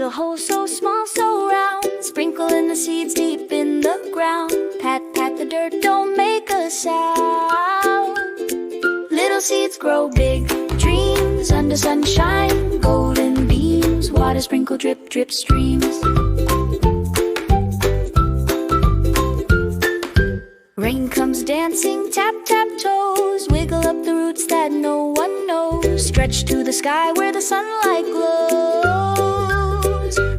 little hole so small, so round. Sprinkle in the seeds deep in the ground. Pat, pat the dirt, don't make a sound. Little seeds grow big dreams under sunshine. Golden beams, water sprinkle, drip, drip streams. Rain comes dancing, tap, tap toes. Wiggle up the roots that no one knows. Stretch to the sky where the sunlight glows.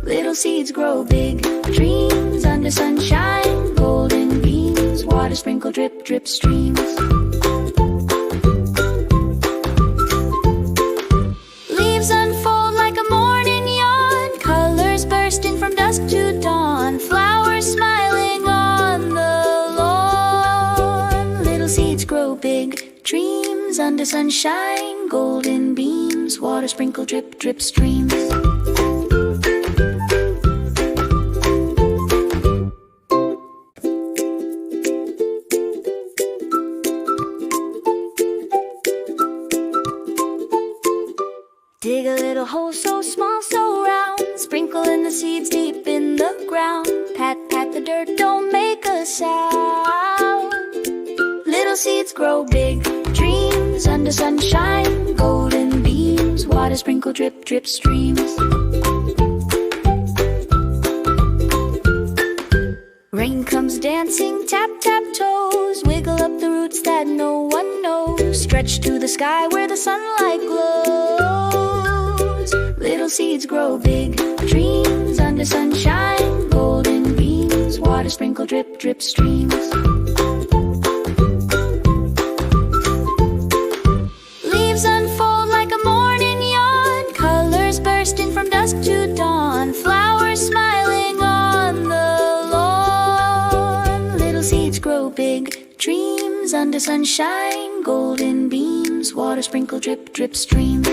Little seeds grow big dreams under sunshine. Golden beams, water sprinkle, drip, drip streams. Leaves unfold like a morning yawn. Colors bursting from dusk to dawn. Flowers smiling on the lawn. Little seeds grow big dreams under sunshine. Golden beams, water sprinkle, drip, drip streams. Dig a little hole so small, so round. Sprinkle in the seeds deep in the ground. Pat, pat the dirt, don't make a sound. Little seeds grow big dreams under sunshine. Golden beams, water sprinkle, drip, drip streams. Rain comes dancing, tap, tap toes. Wiggle up the roots that no one knows. Stretch to the sky where the sunlight glows. Little seeds grow big dreams under sunshine. Golden beams, water sprinkle, drip, drip streams. Leaves unfold like a morning yawn. Colors bursting from dusk to dawn. Flowers smiling on the lawn. Little seeds grow big dreams under sunshine. Golden beams, water sprinkle, drip, drip streams.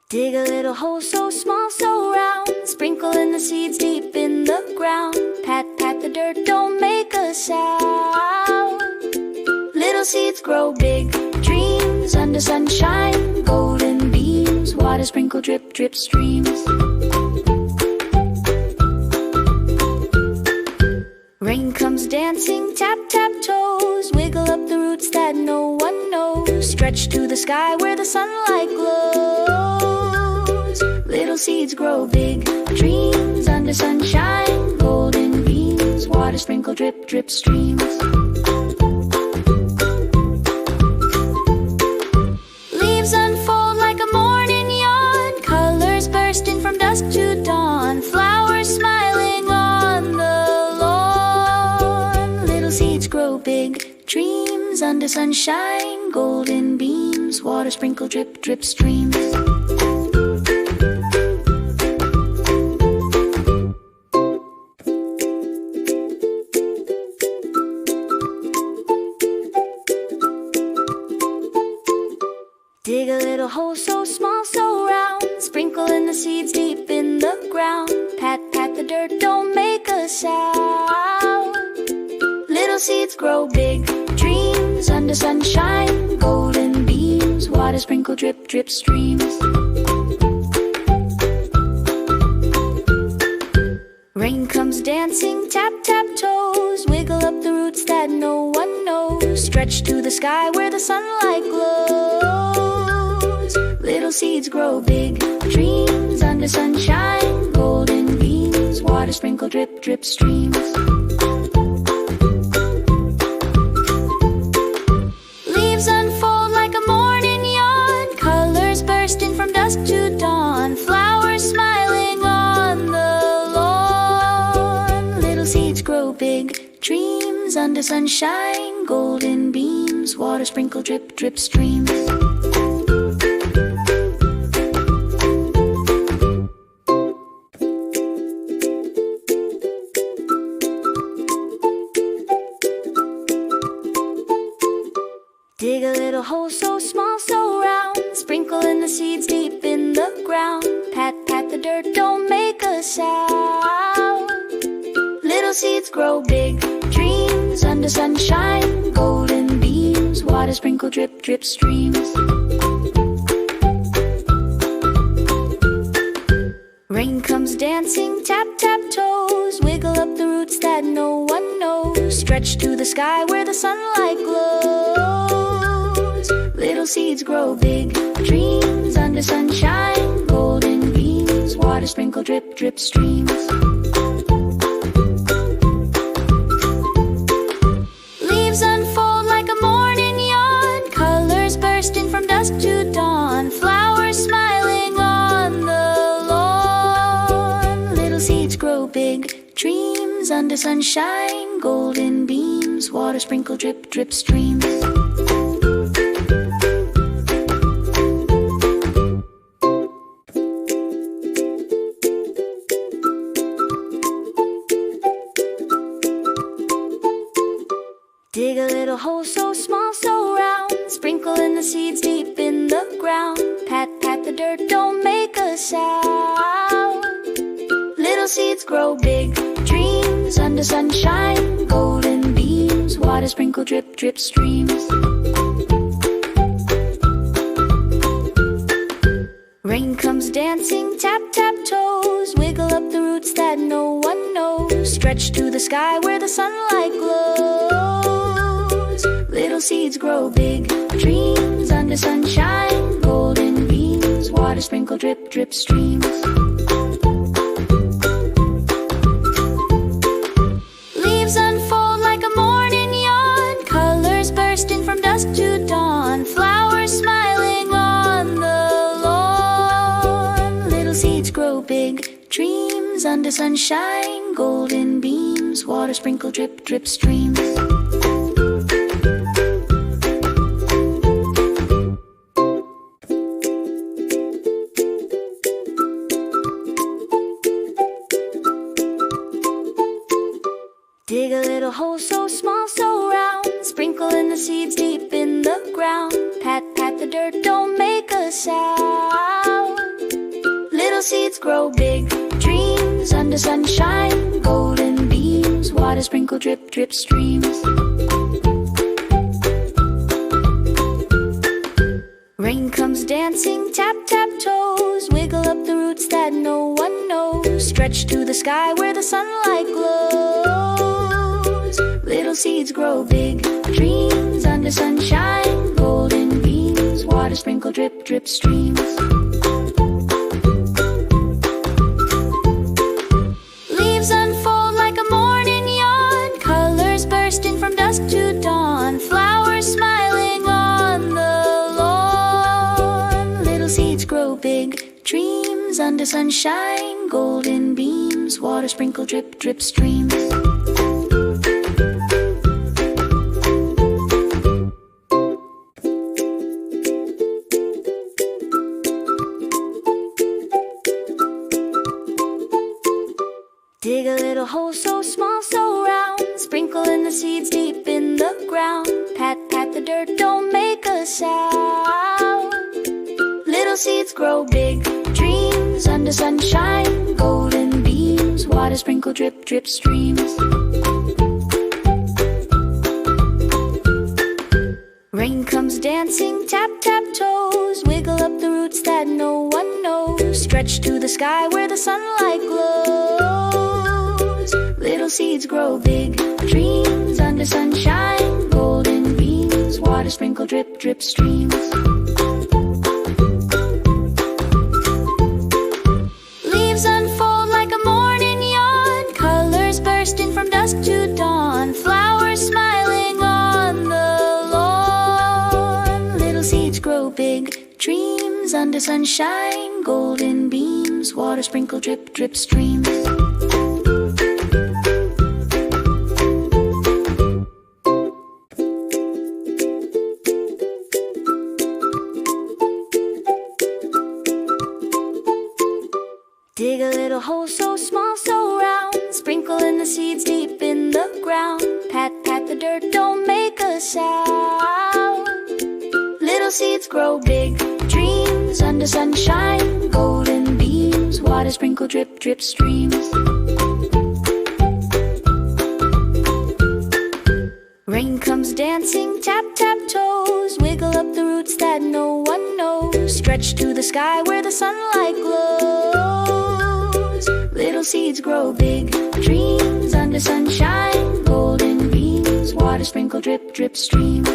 Dig a little hole so small, so round. Sprinkle in the seeds deep in the ground. Pat, pat the dirt, don't make a sound. Little seeds grow big dreams under sunshine. Golden beams, water sprinkle, drip, drip streams. Rain comes dancing, tap, tap toes. Wiggle up the roots that no one knows. Stretch to the sky where the sunlight glows. Little seeds grow big dreams under sunshine. Golden beams, water sprinkle, drip, drip streams. Leaves unfold like a morning yawn. Colors bursting from dusk to dawn. Flowers smiling on the lawn. Little seeds grow big dreams under sunshine. Golden beams, water sprinkle, drip, drip streams. Dig a little hole so small, so round. Sprinkle in the seeds deep in the ground. Pat, pat the dirt, don't make a sound. Little seeds grow big dreams under sunshine. Golden beams, water sprinkle, drip, drip streams. Rain comes dancing, tap, tap toes. Wiggle up the roots that no one knows. Stretch to the sky where the sunlight glows. Little seeds grow big dreams under sunshine. Golden beams, water sprinkle, drip, drip streams. Leaves unfold like a morning yawn. Colors bursting from dusk to dawn. Flowers smiling on the lawn. Little seeds grow big dreams under sunshine. Golden beams, water sprinkle, drip, drip streams. Dig a little hole so small, so round. Sprinkle in the seeds deep in the ground. Pat, pat the dirt, don't make a sound. Little seeds grow big, dreams under sunshine, golden beams, water sprinkle, drip, drip streams. Rain comes dancing, tap, tap toes, wiggle up the roots that no one knows, stretch to the sky where the sunlight glows. Little seeds grow big, dreams under sunshine, golden beams, water sprinkle, drip, drip streams. Leaves unfold like a morning yawn, colors bursting from dusk to dawn, flowers smiling on the lawn. Little seeds grow big, dreams under sunshine, golden beams, water sprinkle, drip, drip streams. Dig a little hole so small, so round, sprinkle in the seeds deep in the ground, pat, pat the dirt, don't make a sound. Little seeds grow big, dreams under sunshine, golden beams, water sprinkle, drip, drip streams. Rain comes dancing, tap, tap toes, wiggle up the roots that no one knows, stretch to the sky where the sunlight glows. Little seeds grow big, dreams under sunshine, golden beams, water sprinkle, drip, drip streams. Leaves unfold like a morning yawn, colors bursting from dusk to dawn, flowers smiling on the lawn. Little seeds grow big, dreams under sunshine, golden beams, water sprinkle, drip, drip streams. Dig a little hole so small, so round, sprinkle in the seeds deep in the ground, pat, pat the dirt, don't make a sound. Little seeds grow big, dreams under sunshine, golden beams, water sprinkle, drip, drip streams. Rain comes dancing, tap, tap toes, wiggle up the roots that no one knows, stretch to the sky where the sunlight glows. Little seeds grow big, dreams under sunshine, golden beams, water sprinkle, drip, drip streams. Leaves unfold like a morning yawn, colors bursting from dusk to dawn, flowers smiling on the lawn. Little seeds grow big, dreams under sunshine, golden beams, water sprinkle, drip, drip streams. Dig a little hole so small, so round, sprinkle in the seeds deep in the ground, pat, pat the dirt, don't make a sound. Little seeds grow big, dreams under sunshine, golden beams, water sprinkle, drip, drip streams. Rain comes dancing, tap, tap toes, wiggle up the roots that no one knows, stretch to the sky where the sunlight glows. Little seeds grow big, dreams under sunshine, golden beams, water sprinkle, drip, drip streams. Leaves unfold like a morning yawn, colors bursting from dusk to dawn, flowers smiling on the lawn. Little seeds grow big, dreams under sunshine, golden beams, water sprinkle, drip, drip streams. Dig a little hole so small, so round, sprinkle in the seeds deep in the ground, pat, pat the dirt, don't make a sound. Little seeds grow big, dreams under sunshine, golden beams, water sprinkle, drip, drip streams. comes dancing, tap, tap toes. Wiggle up the roots that no one knows. Stretch to the sky where the sunlight glows. Little seeds grow big dreams under sunshine. Golden beams, water sprinkle, drip, drip streams.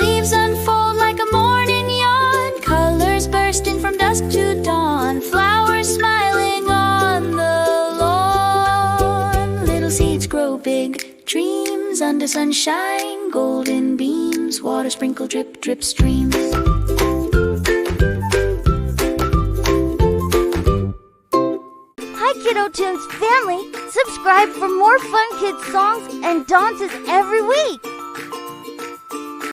Leaves unfold like a morning yawn. Colors bursting from dusk to dawn. Flowers smiling on the lawn. Little seeds grow big dreams under sunshine. Golden beams, water sprinkle, drip, drip streams. Hi Kiddo Tunes family! Subscribe for more fun kids songs and dances every week!